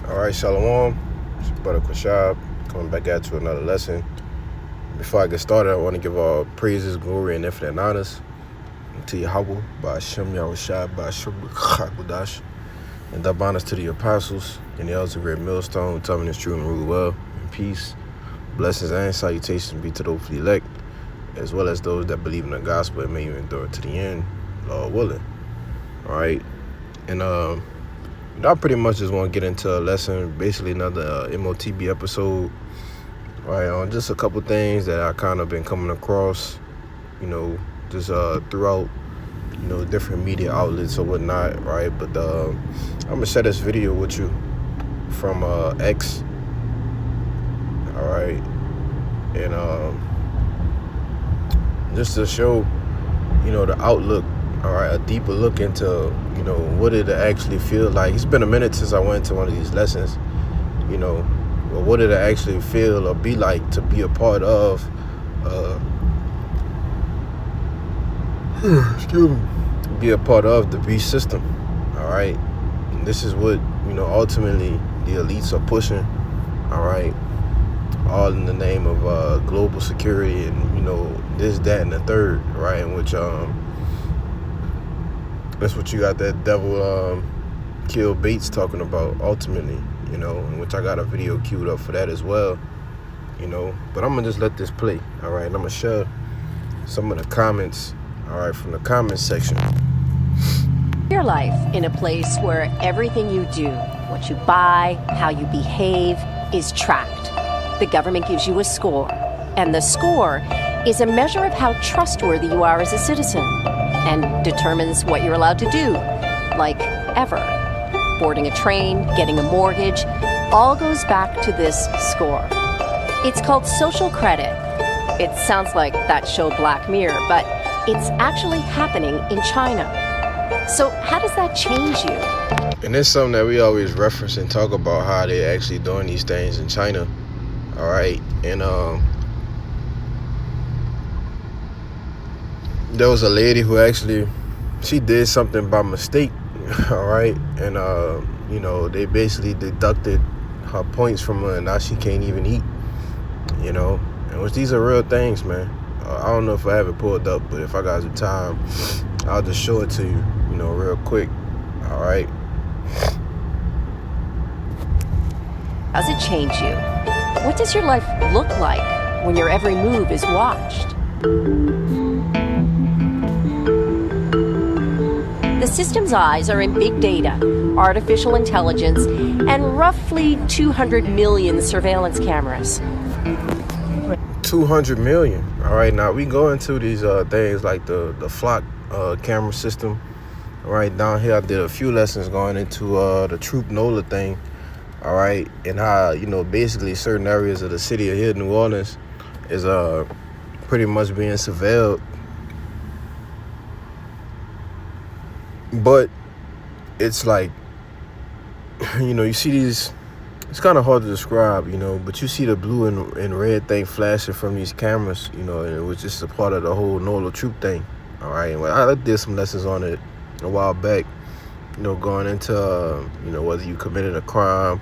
Alright, Shalom. It's your brother Quashab coming back at you another lesson. Before I get started, I want to give all praises, glory, and infinite honors to Yahweh, by Hashem Yahushua, by Hashem Chakudash, and double honors to the apostles and the elders of Great Millstone who tell me this true and rule well in peace. Blessings and salutations be to those elect, as well as those that believe in the gospel and may endure to the end, Lord willing. Alright, and I pretty much just want to get into a lesson, basically another M.O.T.B episode, right, on just a couple things that I kind of been coming across, just throughout, different media outlets or whatnot, right? But I'm going to share this video with you from X, all right, and just to show, the outlook, all right, a deeper look into, what it actually feel like. It's been a minute since I went to one of these lessons, well, what did it actually feel or be like to be a part of, be a part of the beast system, all right? And this is what, ultimately the elites are pushing, all right? All in the name of global security and, this, that, and the third, right? In which, that's what you got that devil Kill Bates talking about ultimately, in which I got a video queued up for that as well, but I'm gonna just let this play, all right? And I'm gonna share some of the comments, all right, from the comment section. Your life in a place where everything you do, what you buy, how you behave, is tracked. The government gives you a score, and the score is a measure of how trustworthy you are as a citizen, and determines what you're allowed to do, like ever. Boarding a train, getting a mortgage, all goes back to this score. It's called social credit. It sounds like that show Black Mirror, but it's actually happening in China. So how does that change you? And it's something that we always reference and talk about how they're actually doing these things in China, all right? And there was a lady who actually, she did something by mistake, all right? And, they basically deducted her points from her, and now she can't even eat, and which these are real things, man. I don't know if I have it pulled up, but if I got the time, I'll just show it to you, real quick, all right? Does it change you? What does your life look like when your every move is watched? The system's eyes are in big data, artificial intelligence, and roughly 200 million surveillance cameras. 200 million. All right, now we go into these things like the flock camera system. All right, down here I did a few lessons going into the Troop NOLA thing. All right, and how, basically certain areas of the city of here, New Orleans, is pretty much being surveilled. But it's like, you see these, it's kind of hard to describe, but you see the blue and red thing flashing from these cameras, and it was just a part of the whole NOLA troop thing, all right? And I did some lessons on it a while back, going into, whether you committed a crime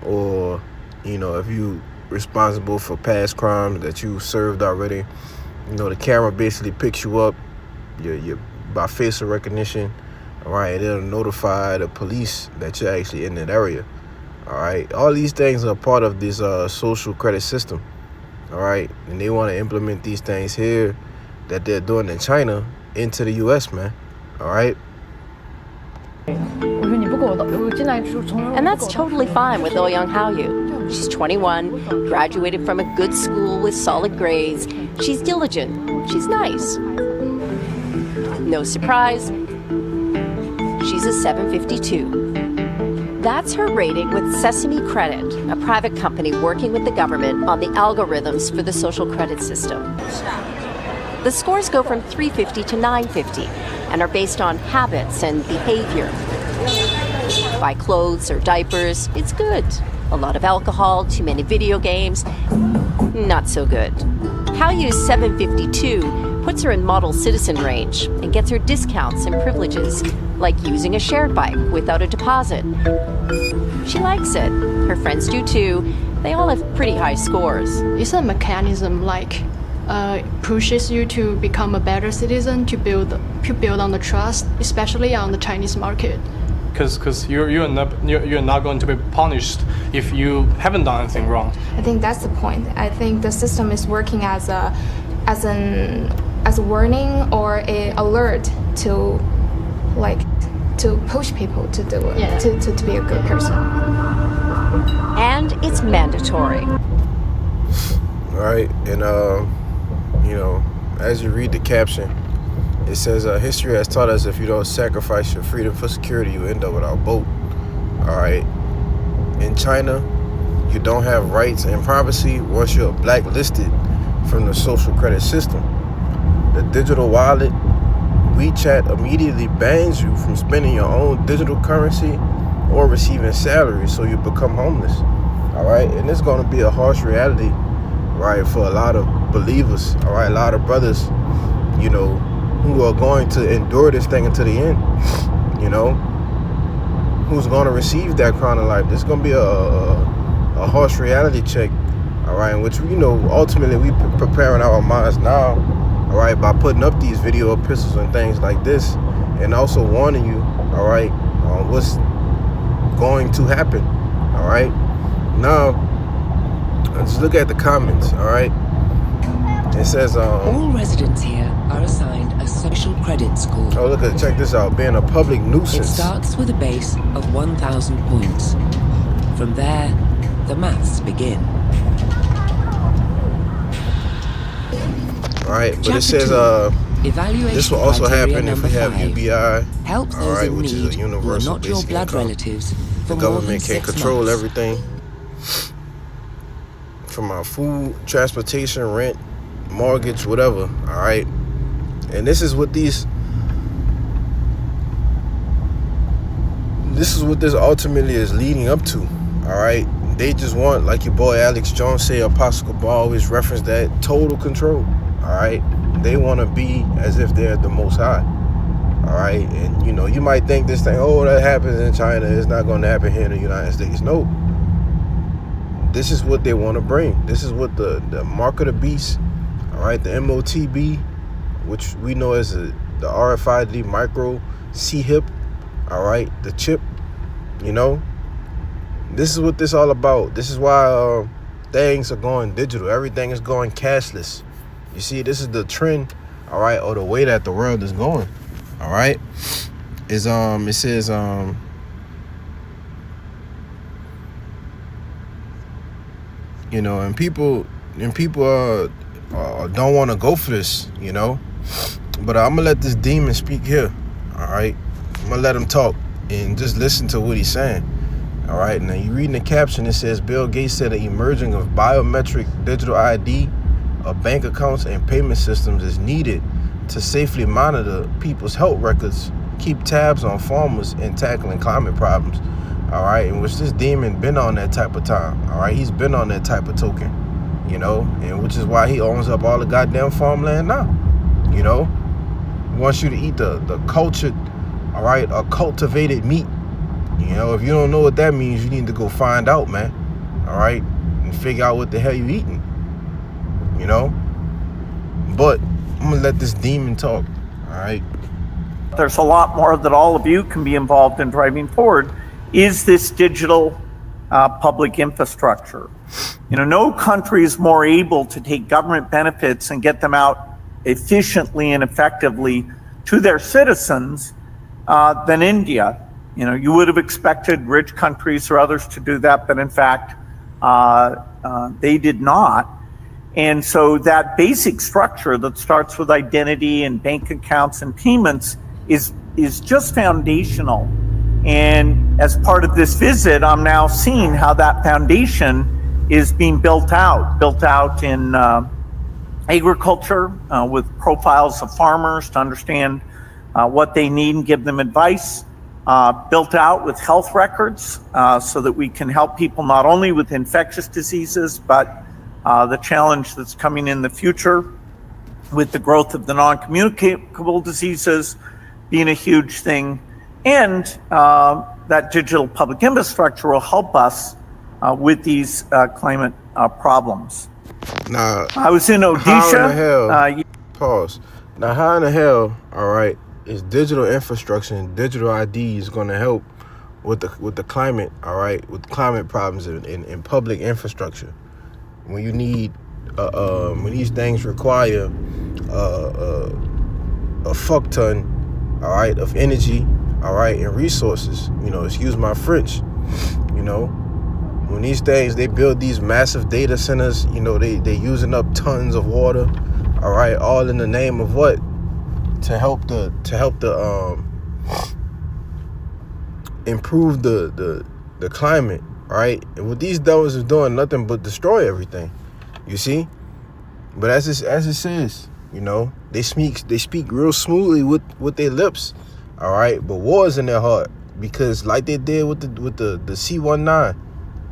or, if you responsible for past crimes that you served already, the camera basically picks you up, you're by facial recognition, all right? It'll notify the police that you're actually in that area, all right? All these things are part of this social credit system, all right? And they want to implement these things here that they're doing in China into the U.S., man, all right? And that's totally fine with Ouyang Haoyu. She's 21, graduated from a good school with solid grades. She's diligent. She's nice. No surprise, she's a 752. That's her rating with Sesame Credit, a private company working with the government on the algorithms for the social credit system. The scores go from 350 to 950 and are based on habits and behavior. Buy clothes or diapers, it's good. A lot of alcohol, too many video games, not so good. Haoyu's 752 puts her in model citizen range and gets her discounts and privileges. like using a shared bike without a deposit. She likes it. Her friends do too. They all have pretty high scores. It's a mechanism like pushes you to become a better citizen, to build on the trust, especially on the Chinese market. Because you're not going to be punished if you haven't done anything wrong. I think that's the point. I think the system is working as a warning or a alert to push people to do it, to be a good person. And it's mandatory. All right, and as you read the caption, it says, history has taught us if you don't sacrifice your freedom for security, you end up without boat. All right. In China, you don't have rights and privacy once you're blacklisted from the social credit system. The digital wallet, WeChat, immediately bans you from spending your own digital currency or receiving salary, so you become homeless. All right. And it's going to be a harsh reality, right, for a lot of believers. All right. A lot of brothers, who are going to endure this thing until the end, who's going to receive that crown of life. This is going to be a harsh reality check, all right, in which, ultimately we preparing our minds now, all right, by putting up these video epistles and things like this, and also warning you, all right, on what's going to happen, all right. Now, let's look at the comments, all right. It says, all residents here are assigned a social credit score. Oh, look, check this out. Being a public It nuisance. starts with a base of 1,000 points. From there, the maths begin. All right, but Chapter it says, 2, evaluation this will also criteria happen if we number have 5. UBI, Help all those right, in which need is a who are universal not your basic blood income. relatives The for more than government can 6 control months. everything from our food, transportation, rent, mortgage, whatever, all right. And this is what this ultimately is leading up to, all right. They just want, like your boy Alex Jones say, Apostle Ball always reference that, total control, all right. They want to be as if they're the Most High, all right. And you might think this thing, that happens in China, it's not going to happen here in the United States. No, this is what they want to bring. This is what the mark of the beast, all right, the M.O.T.B, which we know as the RFID micro C-hip, all right, the chip, this is what this all about. This is why things are going digital. Everything is going cashless. You see, this is the trend, all right, or the way that the world is going, all right. It says and people don't want to go for this, but I'm gonna let this demon speak here, all right. I'm gonna let him talk and just listen to what he's saying, all right. Now you reading the caption, it says Bill Gates said the emerging of biometric digital ID of bank accounts and payment systems is needed to safely monitor people's health records, keep tabs on farmers, and tackling climate problems, all right. In which this demon been on that type of time, all right. He's been on that type of token, and which is why he owns up all the goddamn farmland now, He wants you to eat the cultured, all right, or cultivated meat. If you don't know what that means, you need to go find out, man, all right, and figure out what the hell you eating, But I'm gonna let this demon talk, all right. There's a lot more that all of you can be involved in driving forward, is this digital public infrastructure. No country is more able to take government benefits and get them out efficiently and effectively to their citizens than India. You would have expected rich countries or others to do that, but in fact, they did not. And so that basic structure that starts with identity and bank accounts and payments is just foundational. And as part of this visit, I'm now seeing how that foundation is being built out in agriculture with profiles of farmers to understand what they need and give them advice, built out with health records so that we can help people not only with infectious diseases, but the challenge that's coming in the future with the growth of the non-communicable diseases being a huge thing, And that digital public infrastructure will help us with these climate problems. Now, I was in how in the Odisha. hell, pause. Now, how in the hell, all right, is digital infrastructure and digital IDs going to help with the climate, all right, with climate problems in public infrastructure? When you need, when these things require a fuck ton, all right, of energy, all right, and resources, excuse my French, when these things, they build these massive data centers, they using up tons of water, all right, all in the name of what? To help the improve the climate, right? And what these devils is doing, nothing but destroy everything, you see? But as it says, they speak real smoothly with their lips, all right, but war is in their heart, because like they did with the C-19,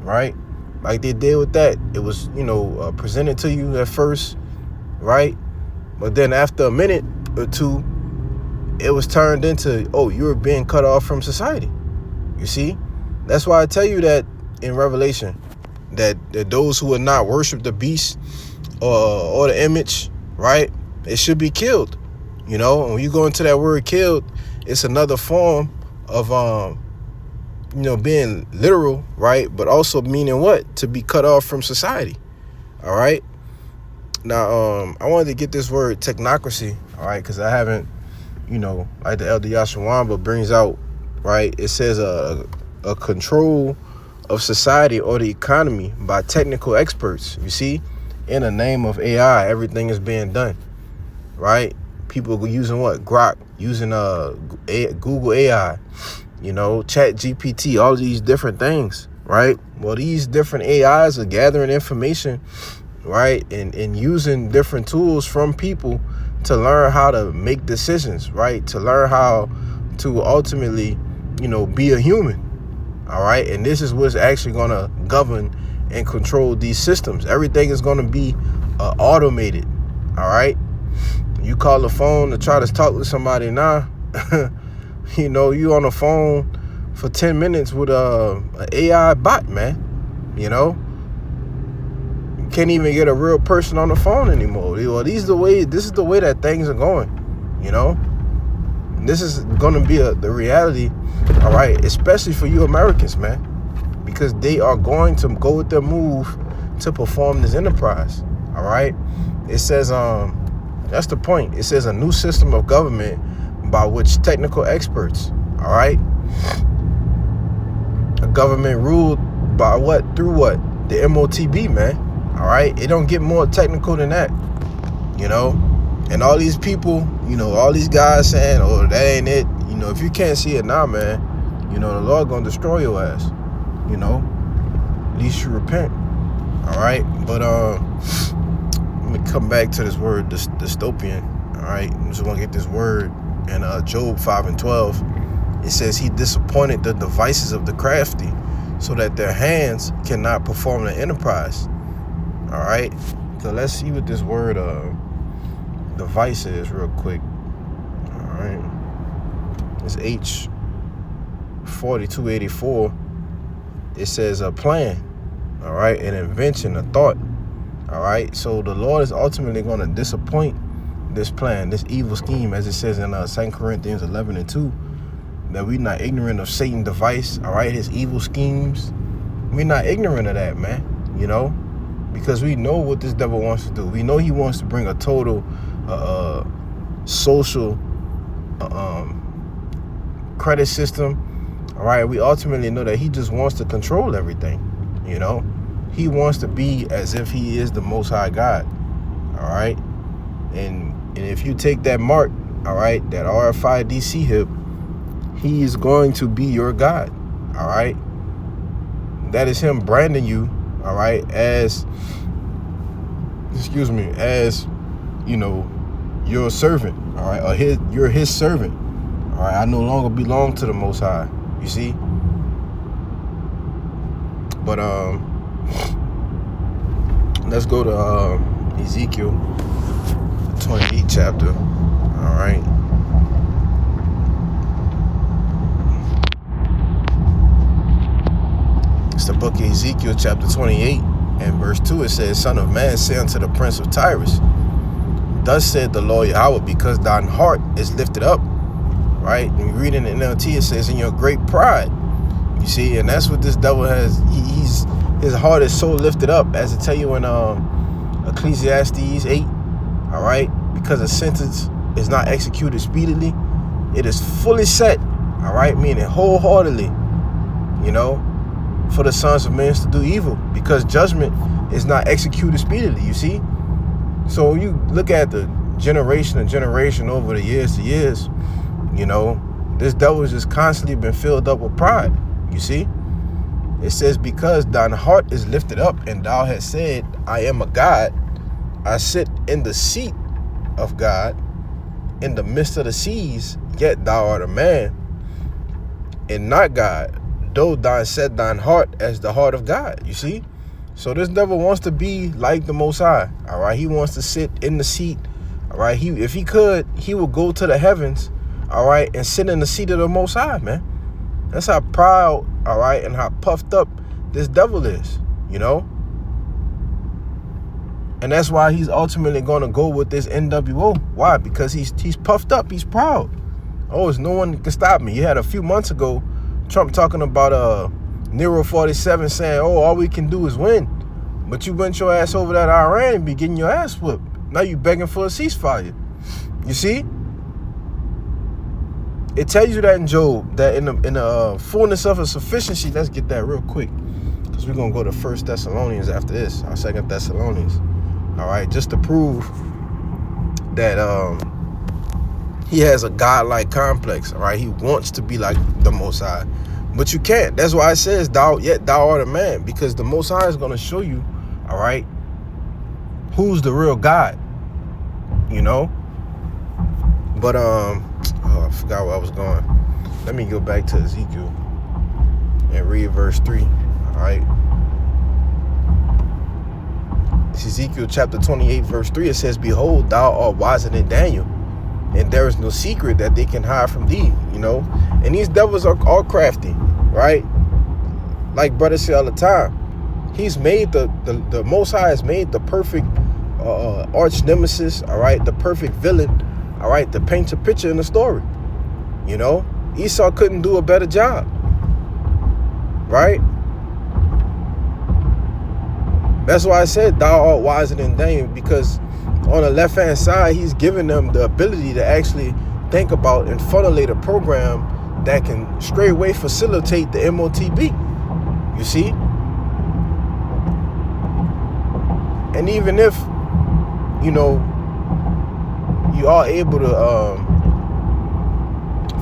right? Like they did with that, it was presented to you at first, right? But then after a minute or two, it was turned into, oh, you were being cut off from society. You see? That's why I tell you that in Revelation, that those who would not worship the beast or the image, right, it should be killed. And when you go into that word killed, it's another form of being literal, right? But also meaning what? To be cut off from society. All right. Now, I wanted to get this word technocracy, all right, because I haven't, like the Elder Yashawamba brings out, right? It says a control of society or the economy by technical experts. You see, in the name of AI, everything is being done, right? People using what? Grok, using Google AI, Chat GPT, all these different things, right? Well, these different AIs are gathering information, right, and using different tools from people to learn how to make decisions, right, to learn how to ultimately, be a human, all right? And this is what's actually going to govern and control these systems. Everything is going to be automated, all right? You call the phone to try to talk to somebody now, you on the phone for 10 minutes with an AI bot, man, Can't even get a real person on the phone anymore. This is the way that things are going, This is going to be the reality, all right, especially for you Americans, man, because they are going to go with their move to perform this enterprise, all right? It says, that's the point. It says a new system of government by which technical experts, all right, a government ruled by what? Through what? The M.O.T.B, man. All right, it don't get more technical than that, and all these people, all these guys saying, oh, that ain't it, if you can't see it now, man, the Lord gonna destroy your ass, at least you repent, all right? But let me come back to this word, dystopian, all right? I'm just gonna get this word in Job 5:12. It says he disappointed the devices of the crafty so that their hands cannot perform the enterprise. All right, so let's see what this word device is real quick. All right, it's H4284. It says a plan, all right, an invention, a thought, all right. So the Lord is ultimately going to disappoint this plan, this evil scheme, as it says in 2 Corinthians 11:2, that we're not ignorant of Satan's device, all right, his evil schemes. We're not ignorant of that, man, because we know what this devil wants to do. We know he wants to bring a total social credit system, all right? We ultimately know that he just wants to control everything, He wants to be as if he is the Most High God, all right? And if you take that mark, all right, that RFID hip, he is going to be your God, all right? That is him branding you, all right, as your servant, all right, or you're his servant, all right? I no longer belong to the Most High, you see? But let's go to Ezekiel 28 chapter, all right? It's the book of Ezekiel chapter 28 and verse 2. It says, Son of man, say unto the prince of Tyrus, thus said the Lord Yahweh, because thine heart is lifted up. Right? When you read in the NLT, it says, in your great pride. You see, and that's what this devil has. His heart is so lifted up, as it tell you in Ecclesiastes 8. All right, because a sentence is not executed speedily, it is fully set. All right, meaning wholeheartedly, for the sons of men to do evil, because judgment is not executed speedily. You see, so you look at the generation and generation over the years to years. This devil has just constantly been filled up with pride. You see, it says, because thine heart is lifted up, and thou hast said, I am a God. I sit in the seat of God in the midst of the seas, yet thou art a man and not God, though thou set thine heart as the heart of God. You see, so this devil wants to be like the Most High. All right, he wants to sit in the seat. All right, if he could, he would go to the heavens. All right, and sit in the seat of the Most High, man. That's how proud, all right, and how puffed up this devil is, And that's why he's ultimately going to go with this NWO. Why? Because he's puffed up. He's proud. Oh, no one can stop me. You had a few months ago, Trump talking about Nero 47 saying, oh, all we can do is win. But you went your ass over that Iran and be getting your ass whooped. Now you begging for a ceasefire. You see? It tells you that in Job, that in the fullness of a sufficiency. Let's get that real quick, because we're going to go to 1 Thessalonians after this, our 2 Thessalonians. All right, just to prove that he has a godlike complex. All right, he wants to be like the Most High, but you can't. That's why it says, thou art a man, because the Most High is going to show you, all right, who's the real God, But I forgot where I was going. Let me go back to Ezekiel and read verse 3. All right. It's Ezekiel chapter 28, verse 3. It says, behold, thou art wiser than Daniel, and there is no secret that they can hide from thee. And these devils are all crafty, right? Like brother say all the time, he's made the Most High has made the perfect arch nemesis, all right, the perfect villain, all right, to paint a picture in the story. Esau couldn't do a better job, right? That's why I said thou art wiser than Daniel, because on the left-hand side, he's giving them the ability to actually think about and formulate a program that can straightway facilitate the M.O.T.B. You see? And even if, you are able to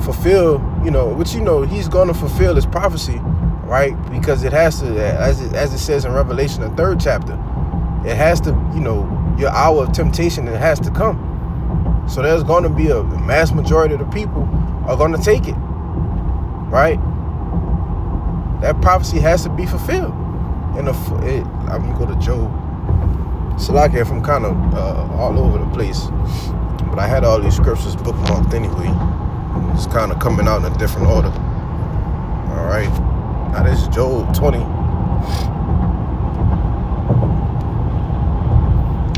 fulfill, which he's going to fulfill his prophecy, right? Because it has to, as it says in Revelation, the 3rd chapter, it has to, your hour of temptation, it has to come. So there's going to be a mass majority of the people are going to take it, right? That prophecy has to be fulfilled. And I'm going to go to Job. Salaki, if I'm kind of all over the place, but I had all these scriptures bookmarked anyway. It's kind of coming out in a different order. All right. Now this is Job 20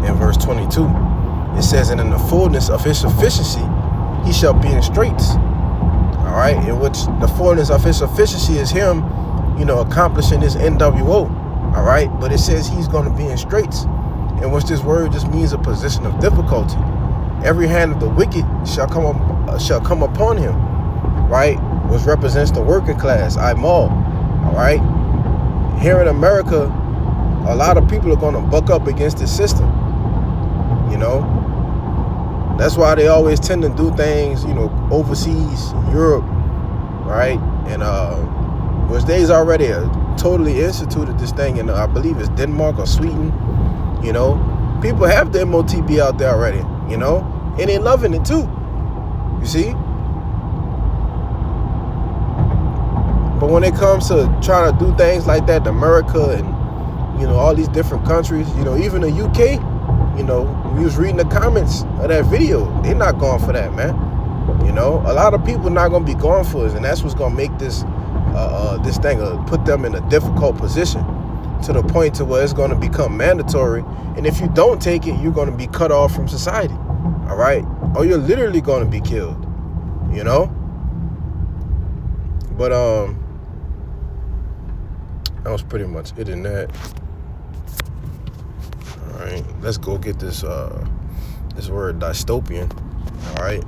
and verse 22. It says, and in the fullness of his sufficiency, he shall be in straits. All right. In which the fullness of his sufficiency is him, accomplishing his NWO. All right. But it says he's going to be in straits, in which this word just means a position of difficulty. Every hand of the wicked shall come upon him, right? Which represents the working class, M.O.T.B. All right. Here in America, a lot of people are going to buck up against this system. That's why they always tend to do things, overseas, Europe, right? And which they's already totally instituted this thing in, I believe it's Denmark or Sweden. People have the M.O.T.B out there already, and they loving it too. You see? But when it comes to trying to do things like that in America and, all these different countries, even the UK, we was reading the comments of that video. They're not going for that, man. A lot of people not going to be going for it, and that's what's going to make this this thing will put them in a difficult position to the point to where it's going to become mandatory. And if you don't take it, you're going to be cut off from society. All right? Or you're literally going to be killed, you know? But that was pretty much it in that. All right, let's go get this word dystopian. All right,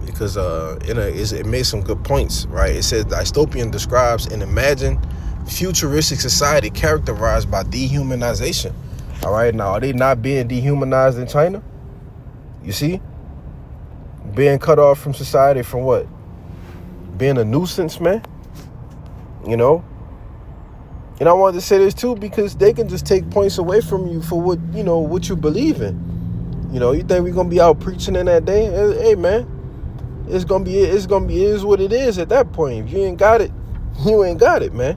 because it made some good points. Right, it says dystopian describes an imagined futuristic society characterized by dehumanization. All right, now are they not being dehumanized in China? You see, being cut off from society from what? Being a nuisance, man. You know. And I wanted to say this too because they can just take points away from you for what you believe in. You know, you think we're gonna be out preaching in that day? Hey, man, it's gonna be it is what it is at that point. If you ain't got it, you ain't got it, man.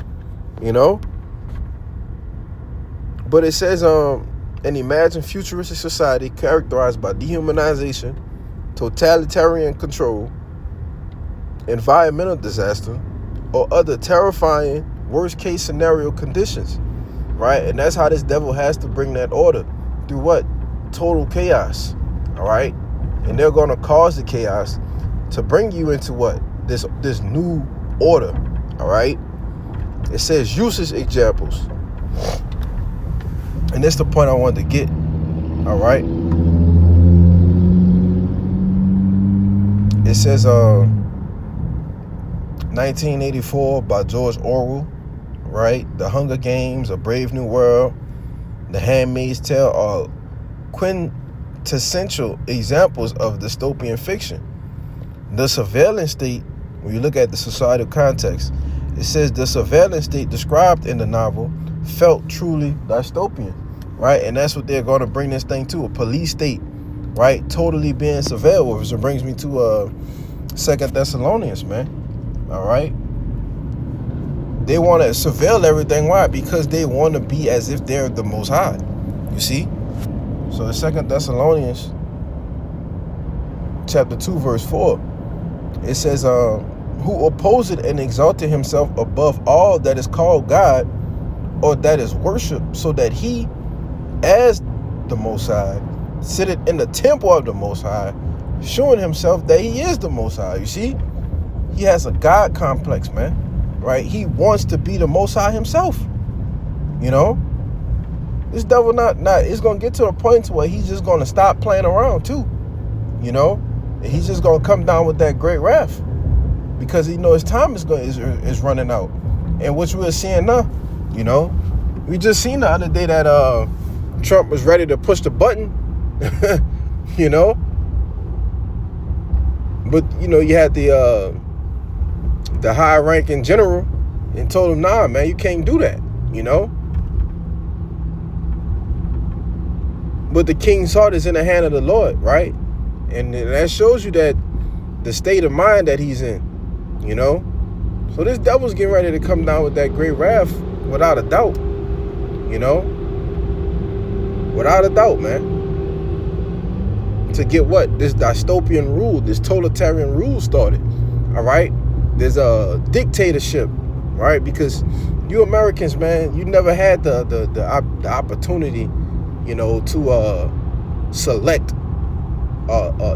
You know. But it says an imagined futuristic society characterized by dehumanization, totalitarian control, environmental disaster, or other terrifying worst case scenario conditions, right? And that's how this devil has to bring that order, through what? Total chaos. All right, and they're going to cause the chaos to bring you into what? This new order. All right, it says usage examples, and that's the point I wanted to get. All right, it says 1984 by George Orwell. Right? The Hunger Games, A Brave New World, The Handmaid's Tale are quintessential examples of dystopian fiction. The surveillance state, when you look at the societal context, it says the surveillance state described in the novel felt truly dystopian, right? And that's what they're going to bring this thing to, a police state, right? Totally being surveilled, which brings me to 2 Thessalonians, man. All right? They want to surveil everything. Why? Because they want to be as if they're the Most High. You see? So in 2 Thessalonians chapter 2, verse 4, it says, who opposed and exalted himself above all that is called God or that is worshipped, so that he, as the Most High, sitteth in the temple of the Most High, showing himself that he is the Most High. You see? He has a God complex, man. Right? He wants to be the Most High himself. You know? This devil it's going to get to a point where he's just going to stop playing around too. You know? And he's just going to come down with that great wrath. Because he knows his time is running out. And which we're seeing now. You know? We just seen the other day that Trump was ready to push the button. You know? But, you know, you had the high-ranking general and told him, nah, man, you can't do that, you know? But the king's heart is in the hand of the Lord, right? And that shows you that the state of mind that he's in, you know? So this devil's getting ready to come down with that great wrath without a doubt, you know? Without a doubt, man. To get what? This dystopian rule, this totalitarian rule started, all right? There's a dictatorship, right? Because you Americans, man, you never had the opportunity, you know, to select,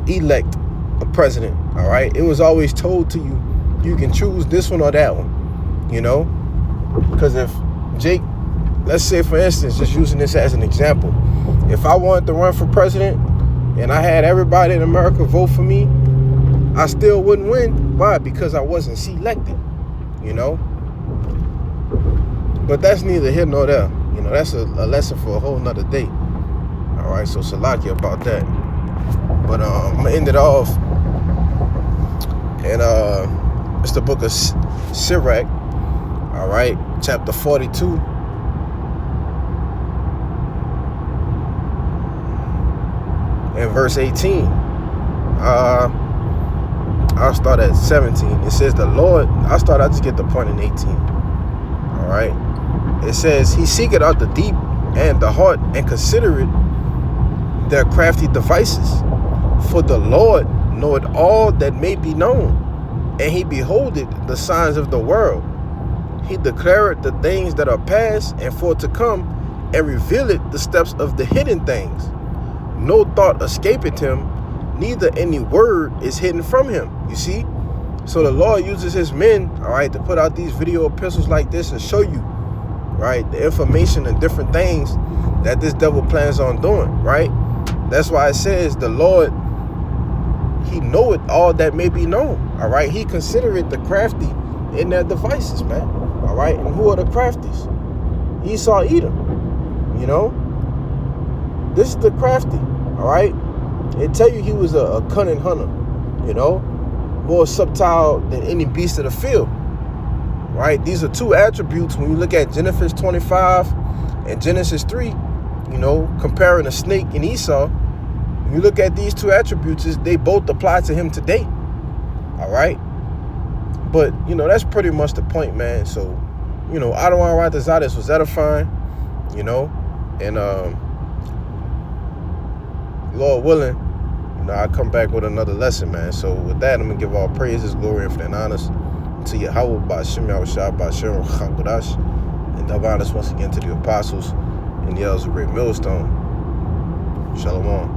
elect a president, all right? It was always told to you, you can choose this one or that one, you know? Because if Jake, let's say, for instance, just using this as an example, if I wanted to run for president and I had everybody in America vote for me, I still wouldn't win. Why? Because I wasn't selected, you know? But that's neither here nor there. You know, that's a lesson for a whole nother day. All right, so Salakia about that. But I'm going to end it off. And it's the book of Sirach, all right, chapter 42. And verse 18. I'll start at 17. It says the Lord, I'll just get the point in 18. All right. It says, he seeketh out the deep and the heart and considereth their crafty devices. For the Lord knoweth all that may be known, and he beholded the signs of the world. He declared the things that are past and for to come, and revealed the steps of the hidden things. No thought escapeth him, neither any word is hidden from him. You see? So the Lord uses his men, all right, to put out these video epistles like this and show you, right, the information and different things that this devil plans on doing, right? That's why it says the Lord, he knoweth all that may be known, all right? He considereth the crafty in their devices, man, all right? And who are the crafties? Esau, Edom, you know? This is the crafty, all right? It tell you he was a cunning hunter, you know? More subtle than any beast of the field, right? These are two attributes when you look at Genesis 25 and Genesis 3, you know, comparing a snake and Esau. When you look at these two attributes, they both apply to him today, all right? But, you know, that's pretty much the point, man. So, you know, I don't want to write this out. This was edifying, you know, and Lord willing, I'll come back with another lesson, man. So with that, I'm going to give all praises, glory, and honors to Yahweh, Ba'ashem Yahushua, Ba'ashem Chakodash, and divine us once again to the apostles and the elders of Great Millstone. Shalom.